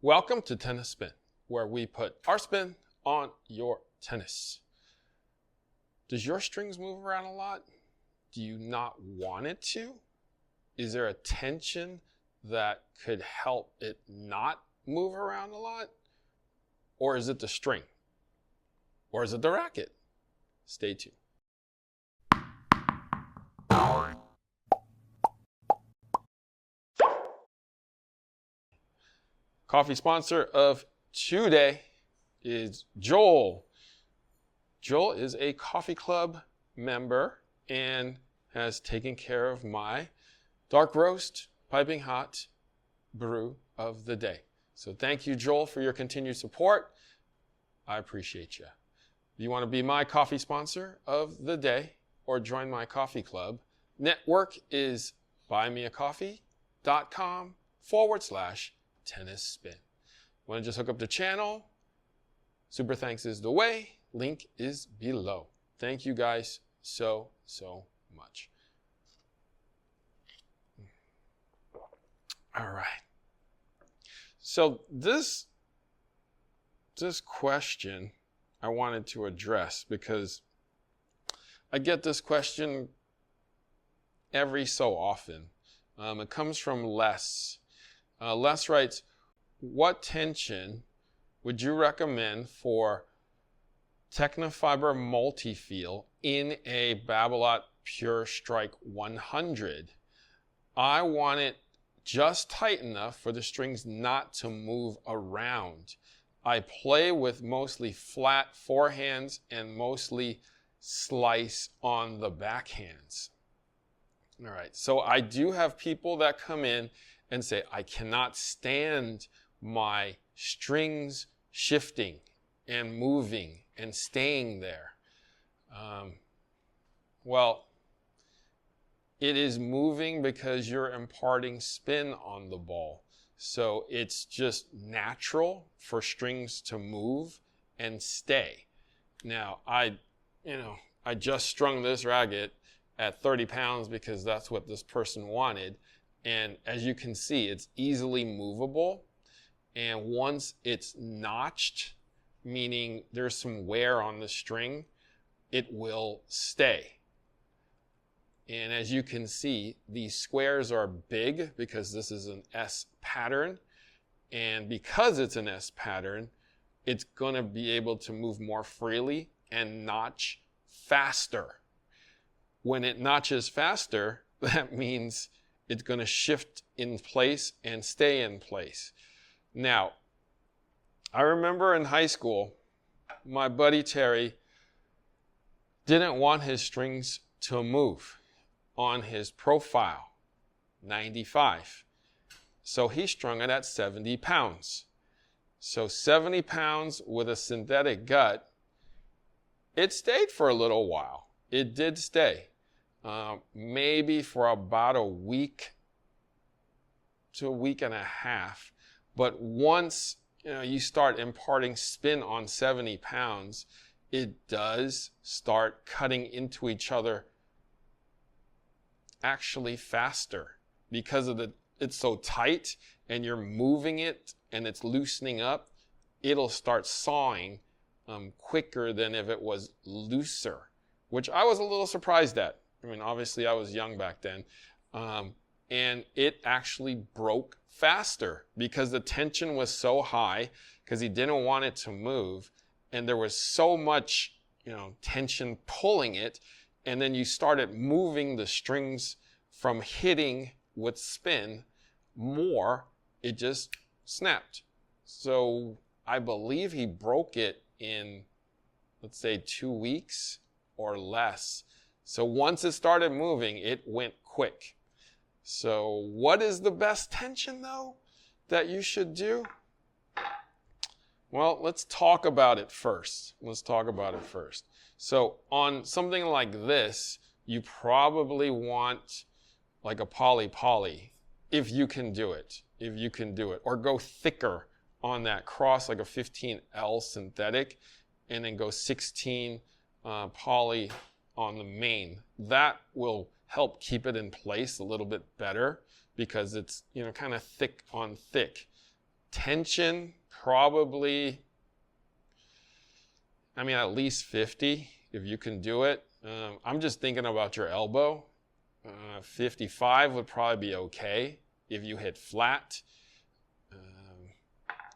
Welcome to Tennis Spin, where we put our spin on your tennis. Does your strings move around a lot? Do you not want it to? Is there a tension that could help it not move around a lot? Or is it the string? Or is it the racket? Stay tuned. Coffee sponsor of today is Joel. Joel is a coffee club member and has taken care of my dark roast, piping hot brew of the day. So thank you, Joel, for your continued support. I appreciate you. If you want to be my coffee sponsor of the day or join my coffee club, network is buymeacoffee.com/tennis spin. Want to just hook up the channel? Super thanks is the way. Link is below. Thank you guys so much. All right. So this question I wanted to address because I get this question every so often. It comes from Les. Les writes, what tension would you recommend for Technofiber multi-feel in a Babolat Pure Strike 100? I want it just tight enough for the strings not to move around. I play with mostly flat forehands and mostly slice on the backhands. All right, so I do have people that come in and say, I cannot stand my strings shifting and moving and staying there. Well, it is moving because you're imparting spin on the ball. So it's just natural for strings to move and stay. Now, I just strung this racket at 30 pounds because that's what this person wanted. And as you can see, it's easily movable. And once it's notched, meaning there's some wear on the string, it will stay. And as you can see, these squares are big because this is an S pattern. And because it's an S pattern, it's going to be able to move more freely and notch faster. When it notches faster, that means it's going to shift in place and stay in place. Now, I remember in high school, my buddy Terry didn't want his strings to move on his profile, 95. So he strung it at 70 pounds. So 70 pounds with a synthetic gut, it stayed for a little while. It did stay. Maybe for about a week to a week and a half. But once you start imparting spin on 70 pounds, it does start cutting into each other actually faster because of it's so tight and you're moving it and it's loosening up. It'll start sawing quicker than if it was looser, which I was a little surprised at. I mean, obviously I was young back then. And it actually broke faster because the tension was so high because he didn't want it to move. And there was so much, tension pulling it. And then you started moving the strings from hitting with spin more, it just snapped. So I believe he broke it in, let's say, 2 weeks or less. So once it started moving, it went quick. So what is the best tension, though, that you should do? Well, let's talk about it first. So on something like this, you probably want like a poly, if you can do it, or go thicker on that cross, like a 15L synthetic, and then go 16 poly on the main. That will help keep it in place a little bit better because it's kind of thick on thick. Tension, probably, at least 50 if you can do it. I'm just thinking about your elbow. 55 would probably be okay if you hit flat.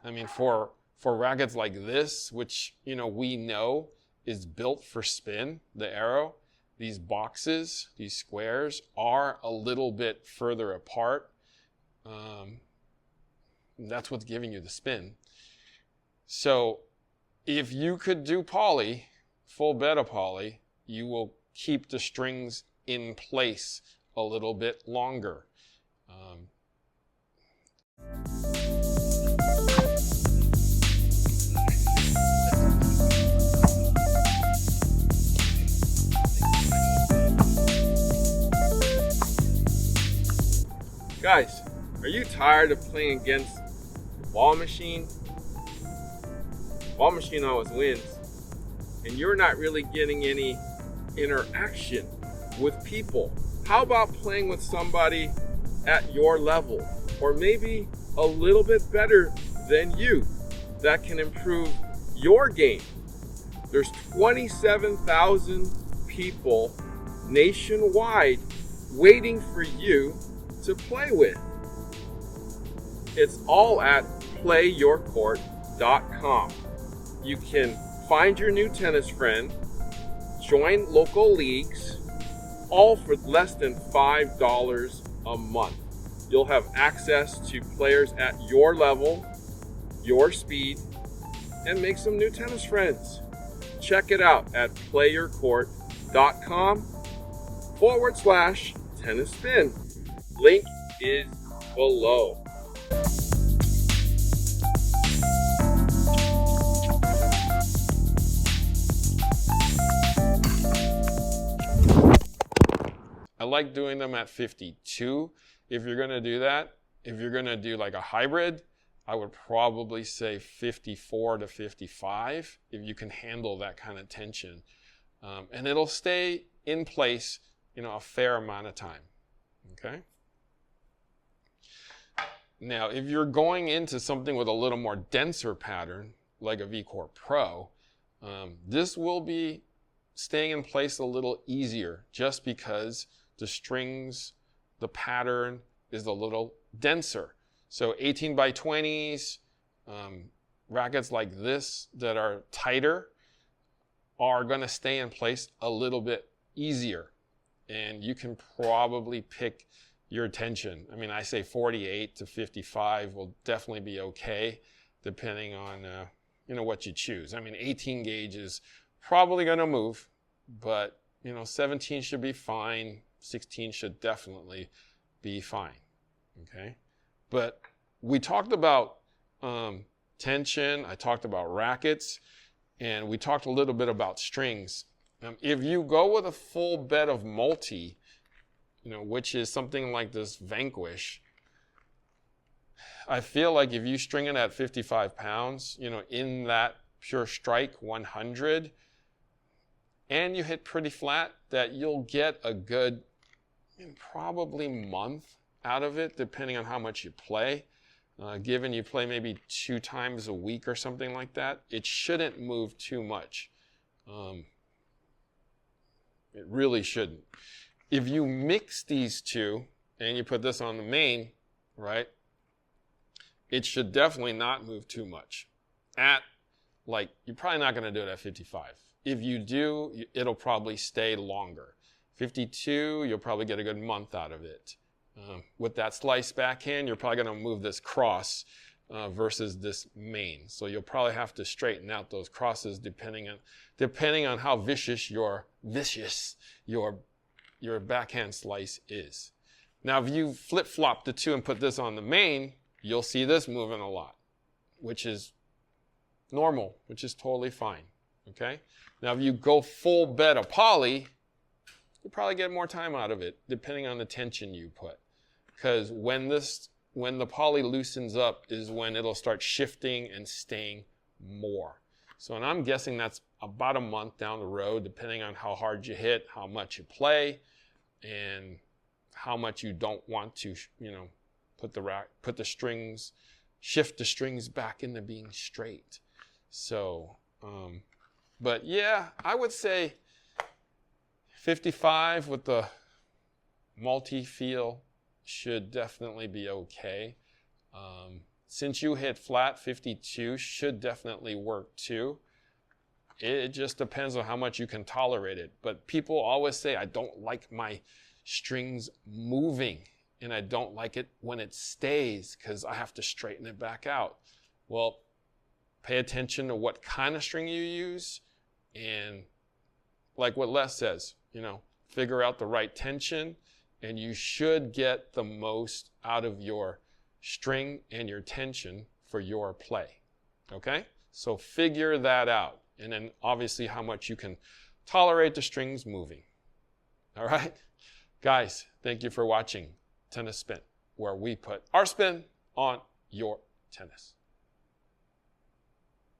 For rackets like this, which, we know is built for spin, the arrow, these boxes, these squares are a little bit further apart. That's what's giving you the spin. So if you could do poly, full bed of poly, you will keep the strings in place a little bit longer. Guys, are you tired of playing against the ball machine? Ball machine always wins, and you're not really getting any interaction with people. How about playing with somebody at your level, or maybe a little bit better than you, that can improve your game? There's 27,000 people nationwide waiting for you to play with. It's all at playyourcourt.com. You can find your new tennis friend, join local leagues, all for less than $5 a month. You'll have access to players at your level, your speed, and make some new tennis friends. Check it out at playyourcourt.com/tennis spin. Link is below. I like doing them at 52. If you're going to do that, if you're going to do like a hybrid, I would probably say 54 to 55 if you can handle that kind of tension. And it'll stay in place, a fair amount of time. Okay? Now, if you're going into something with a little more denser pattern, like a V-Core Pro, this will be staying in place a little easier just because the strings, the pattern is a little denser. So 18 by 20s, rackets like this that are tighter are going to stay in place a little bit easier. And you can probably pick your tension. I say 48 to 55 will definitely be okay, depending on what you choose. 18 gauge is probably going to move, but 17 should be fine. 16 should definitely be fine. Okay, but we talked about tension. I talked about rackets, and we talked a little bit about strings. If you go with a full bed of multi, which is something like this Vanquish, I feel like if you string it at 55 pounds, in that Pure Strike 100, and you hit pretty flat, that you'll get a good probably month out of it, depending on how much you play. Given you play maybe 2 times a week or something like that, it shouldn't move too much. It really shouldn't. If you mix these two and you put this on the main, right, it should definitely not move too much. You're probably not going to do it at 55. If you do, it'll probably stay longer. 52, you'll probably get a good month out of it. With that slice backhand, you're probably going to move this cross versus this main. So you'll probably have to straighten out those crosses depending on how vicious your backhand slice is. Now, if you flip-flop the two and put this on the main, you'll see this moving a lot, which is normal, which is totally fine. Okay? Now, if you go full bed of poly, you probably get more time out of it, depending on the tension you put. Because when the poly loosens up is when it'll start shifting and staying more. So, and I'm guessing that's about a month down the road, depending on how hard you hit, how much you play, and how much you don't want to, put the strings shift the strings back into being straight. So, but yeah, I would say 55 with the multi-feel should definitely be okay. Since you hit flat, 52 should definitely work too. It just depends on how much you can tolerate it. But people always say, I don't like my strings moving, and I don't like it when it stays because I have to straighten it back out. Well, pay attention to what kind of string you use, and like what Les says, figure out the right tension, and you should get the most out of your string and your tension for your play. Okay? So figure that out. And then obviously how much you can tolerate the strings moving. All right? Guys, thank you for watching Tennis Spin, where we put our spin on your tennis.